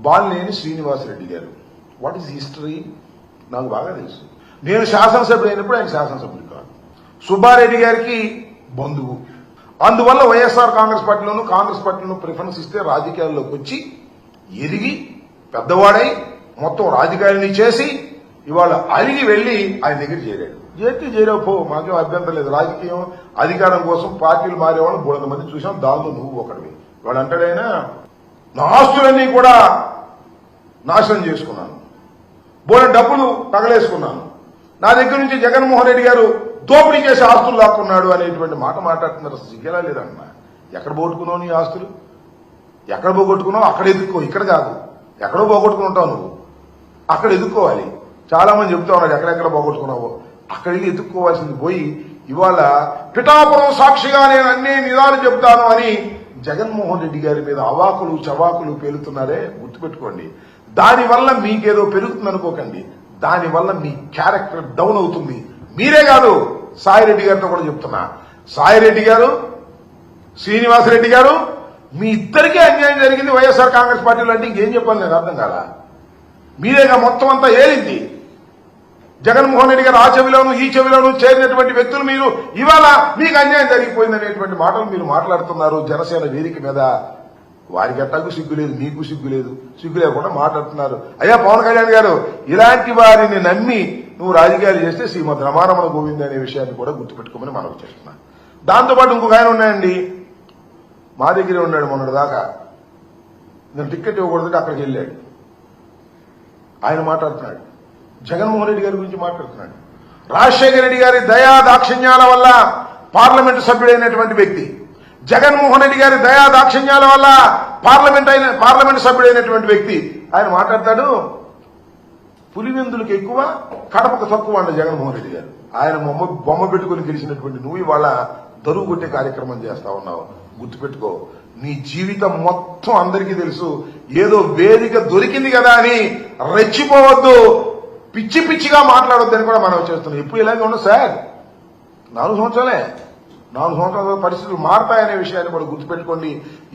బాలినేని శ్రీనివాసరెడ్డి గారు. What is history నాకు బాగా తెలుసు. నేను శాసనసభ్యుడు అయినప్పుడు ఆయన శాసనసభ్యుడు కాదు. సుబ్బారెడ్డి గారికి బంధువు. అందువల్ల వైఎస్ఆర్ కాంగ్రెస్ పార్టీలోనూ ప్రిఫరెన్స్ ఇస్తే రాజకీయాల్లోకి వచ్చి ఎదిగి పెద్దవాడై మొత్తం రాజకీయాలని చేసి ఇవాళ అలిగి వెళ్లి ఆయన దగ్గర చేరాడు. చేరావు మాకేం అభ్యంతరం లేదు. రాజకీయం అధికారం కోసం పార్టీలు మారేవాళ్ళు 300 మంది చూసాం, దానిలో నువ్వు ఒకటివి. వాడు అంటాడైనా నా ఆస్తులన్నీ కూడా నాశనం చేసుకున్నాను, బోలెడు డబ్బులు తగలేసుకున్నాను, నా దగ్గర నుంచి జగన్మోహన్ రెడ్డి గారు దోపిడీ చేసి ఆస్తులు లాక్కున్నాడు అనేటువంటి మాట మాట్లాడుతున్నారు. సిగ్గేలా లేదన్నా. ఎక్కడ పోగొట్టుకున్నావు నీ ఆస్తులు? ఎక్కడ పోగొట్టుకున్నావు అక్కడ ఎదుక్కో, ఇక్కడ కాదు. ఎక్కడో పోగొట్టుకుంటావు నువ్వు, అక్కడ ఎదుక్కోవాలి. చాలా మంది చెబుతా ఉన్నారు ఎక్కడెక్కడ పోగొట్టుకున్నావో అక్కడికి ఎదుక్కోవాల్సింది పోయి ఇవాళ పిఠాపురం సాక్షిగా నేను అన్ని నిజాలు చెప్తాను అని జగన్మోహన్ రెడ్డి గారి మీద అవాకులు చవాకులు పేలుతున్నారే, గుర్తుపెట్టుకోండి. దానివల్ల మీకేదో పెరుగుతుంది అనుకోకండి. దానివల్ల మీ క్యారెక్టర్ డౌన్ అవుతుంది. మీరే కాదు, సాయిరెడ్డి గారితో కూడా చెప్తున్నా. సాయిరెడ్డి గారు, శ్రీనివాసరెడ్డి గారు, మీ ఇద్దరికీ అన్యాయం జరిగింది వైఎస్ఆర్ కాంగ్రెస్ పార్టీలో అంటే ఇంకేం చెప్పాలి నాకు అర్థం కాలా. మీరేగా మొత్తం అంతా ఏలింది. జగన్మోహన్ రెడ్డి గారు ఆ చెవిలోనూ ఈ చెవిలోనూ చేరినటువంటి వ్యక్తులు మీరు ఇవాళ మీకు అన్యాయం జరిగిపోయిందనేటువంటి మాటలు మీరు మాట్లాడుతున్నారు జనసేన వేదిక మీద. వారికి ఎట్టాకు సిగ్గు లేదు, మీకు సిగ్గు లేదు. సిగ్గు లేకుండా మాట్లాడుతున్నారు. అయ్యా పవన్ కళ్యాణ్ గారు, ఇలాంటి వారిని నమ్మి నువ్వు రాజకీయాలు చేస్తే శ్రీమద్ రమారమణ గోవింద్ అనే విషయాన్ని కూడా గుర్తుపెట్టుకోమని మనవి చేస్తున్నా. దాంతోపాటు ఇంకొక ఆయన ఉన్నాయండి, మా దగ్గరే ఉన్నాడు మొన్నటి దాకా. నేను టికెట్ ఇవ్వకూడదు అక్కడికి వెళ్ళాడు. ఆయన మాట్లాడుతున్నాడు, జగన్మోహన్ రెడ్డి గారి గురించి మాట్లాడుతున్నాడు. రాజశేఖర రెడ్డి గారి దయా దాక్షిణ్యాల వల్ల పార్లమెంటు సభ్యుడైనటువంటి వ్యక్తి, జగన్మోహన్ రెడ్డి గారి దయా దాక్షిణ్యాల వల్ల పార్లమెంటు సభ్యుడైనటువంటి వ్యక్తి ఆయన మాట్లాడతాడు. పులివెందులకు ఎక్కువ కడపకు తక్కువ అంట జగన్మోహన్ రెడ్డి గారు. ఆయన బొమ్మ పెట్టుకుని గెలిచినటువంటి నువ్వు ఇవాళ దరువు కొట్టే కార్యక్రమం చేస్తా ఉన్నావు. గుర్తుపెట్టుకో, నీ జీవితం మొత్తం అందరికీ తెలుసు. ఏదో వేదిక దొరికింది కదా అని రెచ్చిపోవద్దు, పిచ్చి పిచ్చిగా మాట్లాడొద్దని కూడా మనం చేస్తున్నాం. ఎప్పుడు ఇలాగే ఉండదు సార్. 4 సంవత్సరాలే, 4 సంవత్సరాల పరిస్థితులు మారతాయనే విషయాన్ని కూడా గుర్తుపెట్టుకోండి.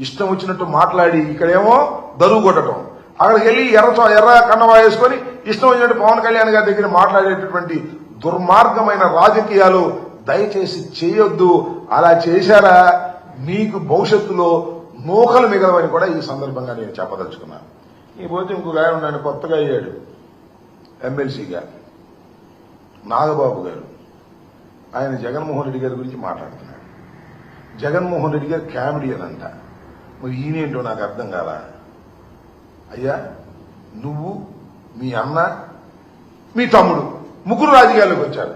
ఇష్టం వచ్చినట్టు మాట్లాడి ఇక్కడేమో దరువు కొట్టడం, అక్కడికి వెళ్ళి ఎర్ర కండవా వేసుకొని ఇష్టం వచ్చినట్టు పవన్ కళ్యాణ్ గారి దగ్గర మాట్లాడేటటువంటి దుర్మార్గమైన రాజకీయాలు దయచేసి చేయొద్దు. అలా చేశారా మీకు భవిష్యత్తులో నూకలు మిగలవని కూడా ఈ సందర్భంగా నేను చెప్పదలుచుకున్నాను. ఈ పోతే ఇంకొక ఆయన ఉన్నాను, కొత్తగా అయ్యాడు ఎమ్మెల్సీగా, నాగబాబు గారు. ఆయన జగన్మోహన్ రెడ్డి గారి గురించి మాట్లాడుతున్నాడు. జగన్మోహన్ రెడ్డి గారు కామెడియన్ అంట. మరి ఈయనేంటో నాకు అర్థం కాలా. అయ్యా, నువ్వు, మీ అన్న, మీ తమ్ముడు ముగ్గురు రాజకీయాల్లోకి వచ్చారు.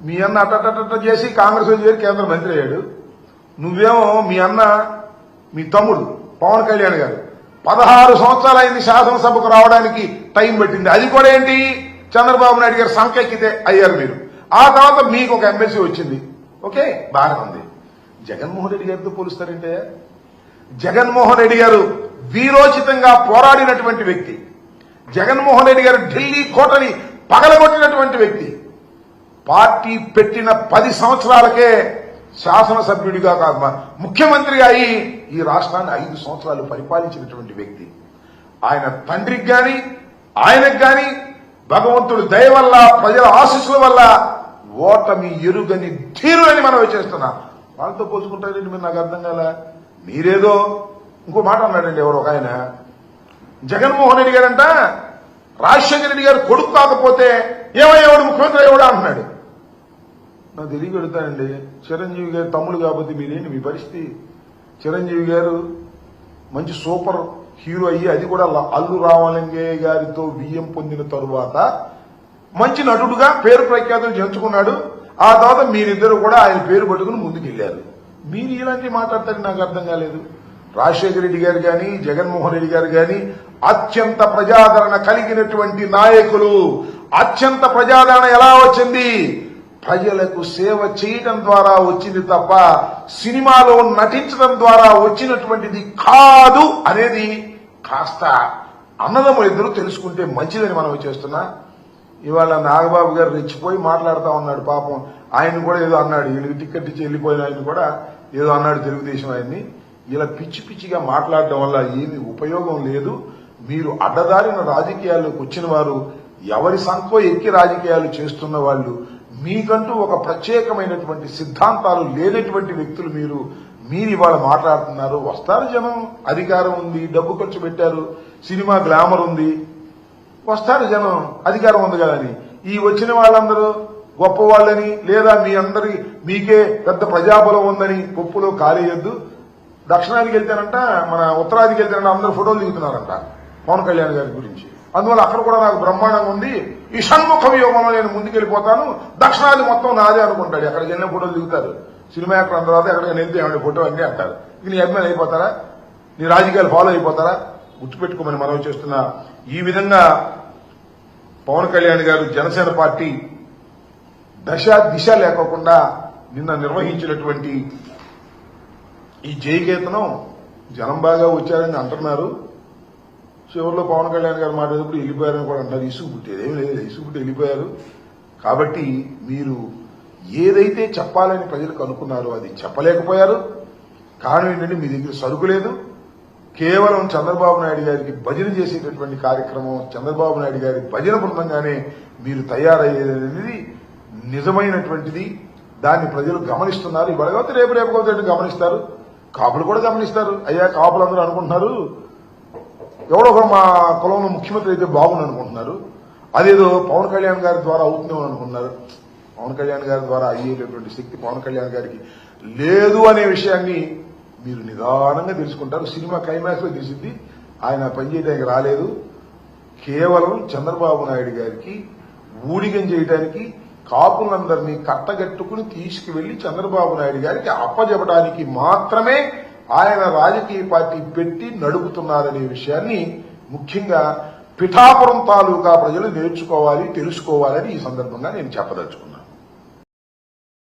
మీ అన్న అట్ట చేసి కాంగ్రెస్ చేరి కేంద్ర మంత్రి అయ్యాడు. నువ్వేమో మీ అన్న, మీ తమ్ముడు పవన్ కళ్యాణ్ గారు 16 సంవత్సరాలైంది శాసనసభకు రావడానికి టైం పట్టింది. అది కూడా ఏంటి, చంద్రబాబు నాయుడు గారు సంకెక్కితే అయ్యారు మీరు. ఆ తర్వాత మీకు ఒక ఎమ్మెల్సీ వచ్చింది. ఓకే, బాగానే ఉంది. జగన్మోహన్ రెడ్డి గారితో పోలుస్తారంటే, జగన్మోహన్ రెడ్డి గారు వీరోచితంగా పోరాడినటువంటి వ్యక్తి, జగన్మోహన్ రెడ్డి గారు ఢిల్లీ కోటని పగలగొట్టినటువంటి వ్యక్తి, పార్టీ పెట్టిన 10 సంవత్సరాలకే శాసనసభ్యుడిగా ముఖ్యమంత్రిగా అయి ఈ రాష్ట్రాన్ని 5 సంవత్సరాలు పరిపాలించినటువంటి వ్యక్తి. ఆయన తండ్రికి గాని ఆయనకు గాని భగవంతుడి దయ వల్ల, ప్రజల ఆశీస్సుల వల్ల ఓటమి ఎరుగని ధీరులని మనం చేస్తున్నాం. వాళ్ళతో పోల్చుకుంటారండి మీరు, నాకు అర్థం కాల. మీరేదో ఇంకో మాట అన్నాడండి ఎవరు ఒక ఆయన, జగన్మోహన్ రెడ్డి గారంట రాజశేఖర రెడ్డి గారు కొడుకు కాకపోతే ఏమయ్యేవాడు, ముఖ్యమంత్రి అయ్యేవాడు అంటున్నాడు. నాకు తెలియగలుగుతానండి, చిరంజీవి గారు తమ్ముడు కాబట్టి మీరేంటి మీ పరిస్థితి? చిరంజీవి గారు మంచి సూపర్ హీరో అయ్యి, అది కూడా అల్లు రామలింగయ్య గారితో వియ్యం పొందిన తరువాత మంచి నటుడుగా పేరు ప్రఖ్యాతులు చేర్చుకున్నాడు. ఆ తర్వాత మీరిద్దరు కూడా ఆయన పేరు పట్టుకుని ముందుకెళ్లారు. మీరు ఇలాంటి మాట్లాడతారని నాకు అర్థం కాలేదు. రాజశేఖర రెడ్డి గారు గాని, జగన్మోహన్ రెడ్డి గారు గాని అత్యంత ప్రజాదరణ కలిగినటువంటి నాయకులు. అత్యంత ప్రజాదరణ ఎలా వచ్చింది? ప్రజలకు సేవ చేయడం ద్వారా వచ్చింది తప్ప సినిమాలో నటించడం ద్వారా వచ్చినటువంటిది కాదు అనేది కాస్త అన్నదమ్ములు ఇద్దరు తెలుసుకుంటే మంచిదని మనం చేస్తున్నా. ఇవాళ నాగబాబు గారు రెచ్చిపోయి మాట్లాడుతూ ఉన్నాడు. పాపం ఆయన కూడా ఏదో అన్నాడు, ఈయనకి టికెట్ ఇచ్చి వెళ్ళిపోయిన ఆయన కూడా ఏదో అన్నాడు తెలుగుదేశం ఆయన్ని. ఇలా పిచ్చి పిచ్చిగా మాట్లాడడం వల్ల ఏమి ఉపయోగం లేదు. మీరు అడ్డదారిన రాజకీయాల్లోకి వచ్చిన వారు, ఎవరి సంఖో ఎక్కి రాజకీయాలు చేస్తున్న వాళ్ళు, మీకంటూ ఒక ప్రత్యేకమైనటువంటి సిద్ధాంతాలు లేనటువంటి వ్యక్తులు మీరు ఇవాళ మాట్లాడుతున్నారు. వస్తారు జనం, అధికారం ఉంది, డబ్బు ఖర్చు పెట్టారు, సినిమా గ్లామర్ ఉంది, వస్తారు జనం, అధికారం ఉంది కదని. ఈ వచ్చిన వాళ్ళందరూ గొప్ప వాళ్ళని, లేదా మీకే పెద్ద ప్రజాబలం ఉందని పప్పులో కాలేయొద్దు. దక్షిణాదికి వెళ్తేనంట, మన ఉత్తరాదికి వెళ్తేనంట అందరూ ఫోటోలు దిగుతున్నారంట పవన్ కళ్యాణ్ గారి గురించి. అందువల్ల అక్కడ కూడా నాకు బ్రహ్మాండంగా ఉంది, ఈ షణ్ముఖ వ్యూహంలో నేను ముందుకెళ్లిపోతాను, దక్షిణాది మొత్తం నాదే అనుకుంటాడు. ఎక్కడికి వెళ్ళిన ఫోటోలు దిగుతారు, సినిమా యాక్టర్ అందరూ ఎక్కడికి వెళ్తే ఏమంటే ఫోటో అన్నీ అంటారు. ఇక నీ అభిమానులు అయిపోతారా, నీ రాజకీయాలు ఫాలో అయిపోతారా? గుర్తుపెట్టుకోమని మనవి చేస్తున్నా. ఈ విధంగా పవన్ కళ్యాణ్ గారు జనసేన పార్టీ దిశ లేకోకుండా నిన్న నిర్వహించినటువంటి ఈ జయకేతనం జనం బాగా వచ్చారని అంటున్నారు. చివరిలో పవన్ కళ్యాణ్ గారు మాట్లాడేటప్పుడు వెళ్ళిపోయారని కూడా అంటారు. ఇసుగు పుట్టేది ఏమి లేదు, ఇసుగు పుట్టి వెళ్ళిపోయారు. కాబట్టి మీరు ఏదైతే చెప్పాలని ప్రజలకు అనుకున్నారో అది చెప్పలేకపోయారు. కారణం ఏంటంటే మీ దగ్గర సరుకు లేదు. కేవలం చంద్రబాబు నాయుడు గారికి భజన చేసేటటువంటి కార్యక్రమం, చంద్రబాబు నాయుడు గారి భజన బృందంగానే మీరు తయారయ్యేది నిజమైనటువంటిది. దాన్ని ప్రజలు గమనిస్తున్నారు. ఇవాళ కావచ్చు రేపు కావచ్చు గమనిస్తారు. కాపులు కూడా గమనిస్తారు. అయ్యా కాపులందరూ అనుకుంటున్నారు ఎవడో ఒక మా కులంలో ముఖ్యమంత్రి అయితే బాగుంది అనుకుంటున్నారు. అదేదో పవన్ కళ్యాణ్ గారి ద్వారా అవుతుందేమో అనుకుంటున్నారు. పవన్ కళ్యాణ్ గారి ద్వారా అయ్యేటటువంటి శక్తి పవన్ కళ్యాణ్ గారికి లేదు అనే విషయాన్ని మీరు నిదానంగా తెలుసుకుంటారు. సినిమా క్లైమాక్స్ లో తెలిసింది ఆయన పనిచేయడానికి రాలేదు. కేవలం చంద్రబాబు నాయుడు గారికి ఊడిగం చేయడానికి, కాపులందరినీ కట్టగట్టుకుని తీసుకువెళ్లి చంద్రబాబు నాయుడు గారికి అప్పజెప్పడానికి మాత్రమే ఆయన రాజకీయ పార్టీ పెట్టి నడుపుతున్నారనే విషయాన్ని ముఖ్యంగా పిఠాపురం తాలూకా ప్రజలు నేర్చుకోవాలి, తెలుసుకోవాలని ఈ సందర్భంగా నేను చెప్పదలుచుకున్నాను.